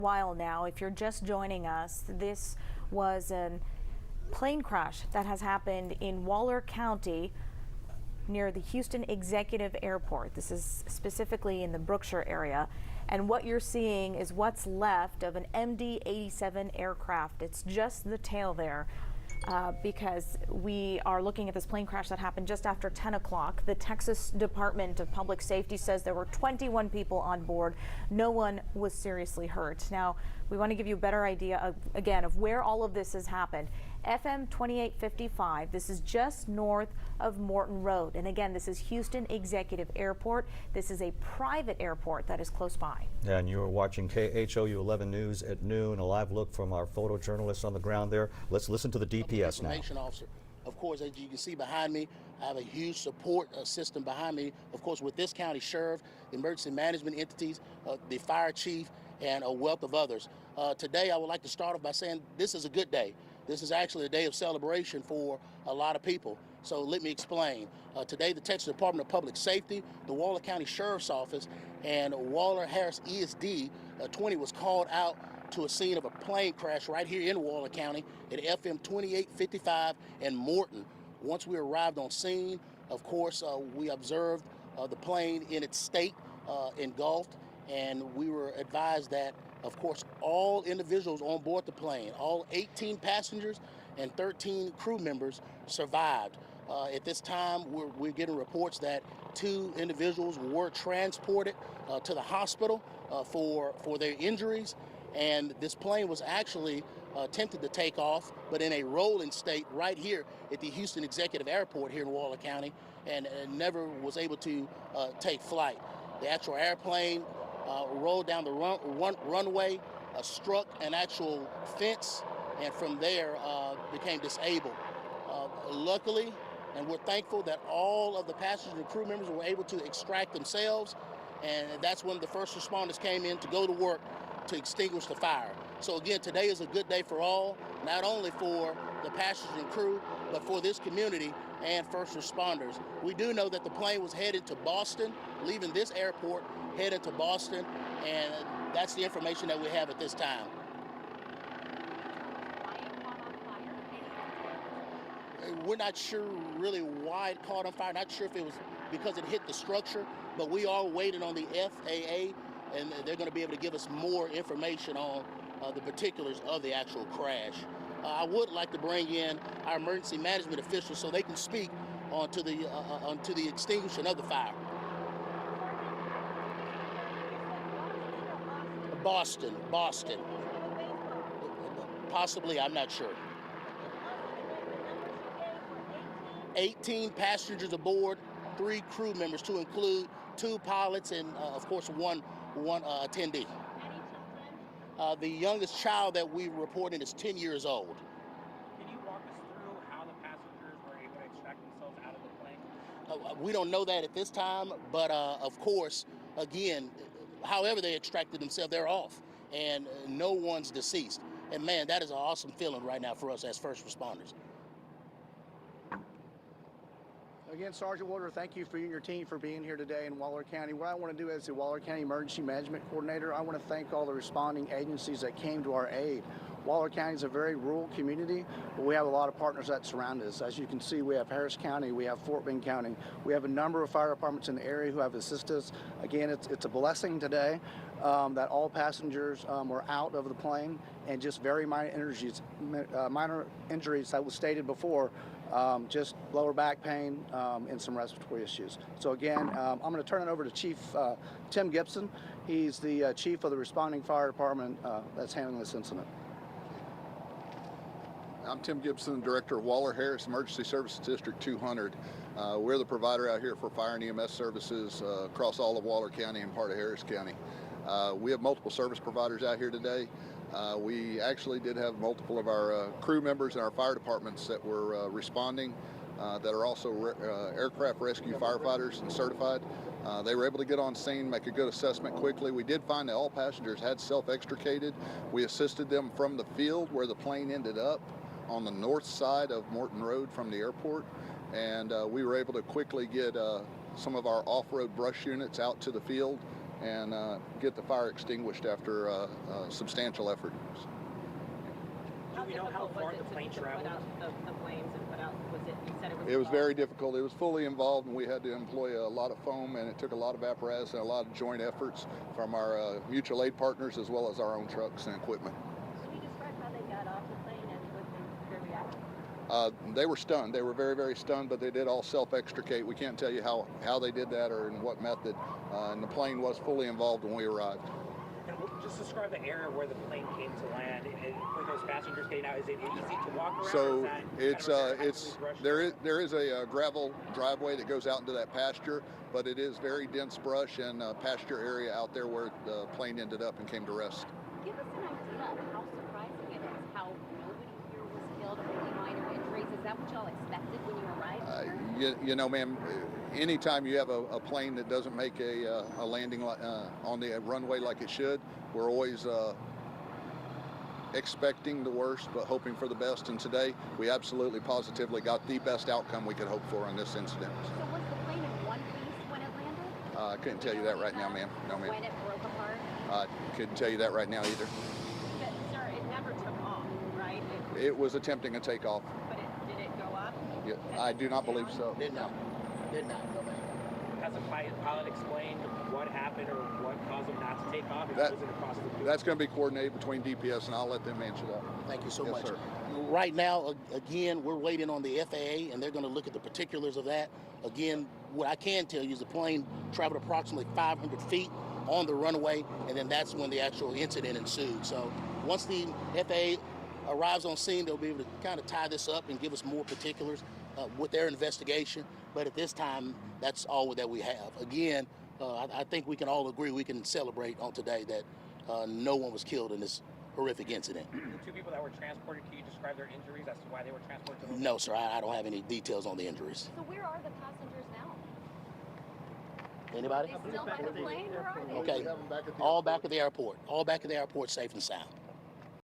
While now, if you're just joining us, this was a plane crash that has happened in Waller County near the Houston Executive Airport. This is specifically in the Brookshire area. And what you're seeing is what's left of an MD-87 aircraft. It's just the tail there. Because we are looking at this plane crash that happened just after 10 o'clock. The Texas Department of Public Safety says there were 21 people on board. No one was seriously hurt. Now, we want to give you a better idea, of where all of this has happened. FM 2855, this is just north of Morton Road. And again, this is Houston Executive Airport. This is a private airport that is close by. And you are watching KHOU 11 News at noon, a live look from our photojournalists on the ground there. Let's listen to the DPS now. Information officer. Of course, as you can see behind me, I have a huge support system behind me. Of course, with this county sheriff, emergency management entities, the fire chief, and a wealth of others. Today, I would like to start off by saying this is a good day. This is actually a day of celebration for a lot of people. So let me explain. Today, the Texas Department of Public Safety, the Waller County Sheriff's Office, and Waller Harris ESD 20 was called out to a scene of a plane crash right here in Waller County at FM 2855 and Morton. Once we arrived on scene, of course, we observed the plane in its state, engulfed, and we were advised that, of course, all individuals on board the plane, all 18 passengers and 13 crew members survived. At this time, we're getting reports that 2 individuals were transported to the hospital for their injuries. And this plane was actually attempted to take off, but in a rolling state right here at the Houston Executive Airport here in Waller County, and never was able to take flight. The actual airplane rolled down the runway, struck an actual fence, and from there became disabled. Luckily, and we're thankful that all of the passengers and crew members were able to extract themselves, and that's when the first responders came in to go to work to extinguish the fire. So again, today is a good day for all, not only for the passengers and crew, but for this community and first responders. We do know that the plane was headed to Boston, leaving this airport, headed to Boston, and that's the information that we have at this time. We're not sure really why it caught on fire. Not sure if it was because it hit the structure, but we are waiting on the FAA, and they're going to be able to give us more information on the particulars of the actual crash. I would like to bring in our emergency management officials so they can speak onto the extinguishing of the fire. Boston. Possibly, I'm not sure. 18 passengers aboard, 3 crew members, to include 2 pilots and, of course, one attendee. The youngest child that we reported is 10 years old. Can you walk us through how the passengers were able to extract themselves out of the plane? We don't know that at this time, but of course, again, however they extracted themselves, they're off, and no one's deceased. And man, that is an awesome feeling right now for us as first responders. Again, Sergeant Woodward, thank you for you and your team for being here today in Waller County. What I want to do as the Waller County Emergency Management Coordinator, I want to thank all the responding agencies that came to our aid. Waller County is a very rural community, but we have a lot of partners that surround us. As you can see, we have Harris County, we have Fort Bend County. We have a number of fire departments in the area who have assisted us. Again, it's a blessing today that all passengers were out of the plane, and just very minor injuries that was stated before. Just lower back pain and some respiratory issues. So again, I'm going to turn it over to Chief Tim Gibson. He's the chief of the responding fire department that's handling this incident. I'm Tim Gibson, Director of Waller Harris Emergency Services District 200. We're the provider out here for fire and EMS services across all of Waller County and part of Harris County. We have multiple service providers out here today. We actually did have multiple of our crew members in our fire departments that were responding that are also aircraft rescue firefighters and certified. They were able to get on scene, make a good assessment quickly. We did find that all passengers had self-extricated. We assisted them from the field where the plane ended up on the north side of Morton Road from the airport, and we were able to quickly get some of our off-road brush units out to the field and get the fire extinguished after substantial effort. Do we know how far the plane traveled? Put out the flames and put out, was it, you said it was It was involved? very difficult. It was fully involved, and we had to employ a lot of foam, and it took a lot of apparatus and a lot of joint efforts from our mutual aid partners as well as our own trucks and equipment. Can you describe how they got off the plane and what their reaction? They were stunned. They were very, very stunned, but they did all self-extricate. We can't tell you how they did that or in what method. And the plane was fully involved when we arrived. And just describe the area where the plane came to land. For those passengers getting out, is it easy to walk around? So or is that there is a gravel driveway that goes out into that pasture, but it is very dense brush and pasture area out there where the plane ended up and came to rest. Give us an idea of how surprising it is, how nobody here was killed, only minor injuries. Is that what y'all expected when you arrived here? You know, ma'am, anytime you have a plane that doesn't make a landing on the runway like it should, we're always expecting the worst but hoping for the best. And today, we absolutely positively got the best outcome we could hope for in this incident. So was the plane in one piece when it landed? I couldn't tell you that right now, ma'am. No, ma'am. When it broke apart? I couldn't tell you that right now either. But, sir, it never took off, right? It was attempting a takeoff. But did it go up? Yeah, I do not believe so. Did not. Did not. No, ma'am. Has the pilot explained what happened or what caused them not to take off? Or That- was it across the field? That's going to be coordinated between DPS, and I'll let them answer that. Thank you so Yes, much. sir. Right now, again, we're waiting on the FAA, and they're going to look at the particulars of that. Again, what I can tell you is the plane traveled approximately 500 feet on the runway, and then that's when the actual incident ensued. So once the FAA arrives on scene, they'll be able to kind of tie this up and give us more particulars with their investigation. But at this time, that's all that we have. Again, I think we can all agree, we can celebrate on today that no one was killed in this horrific incident. The two people that were transported, can you describe their injuries as to why they were transported to the No, sir, I don't have any details on the injuries. So where are the passengers now? Anybody? Are they still by the plane? Where are they? Okay, We have them back at the all back at the airport. All back at the airport, safe and sound.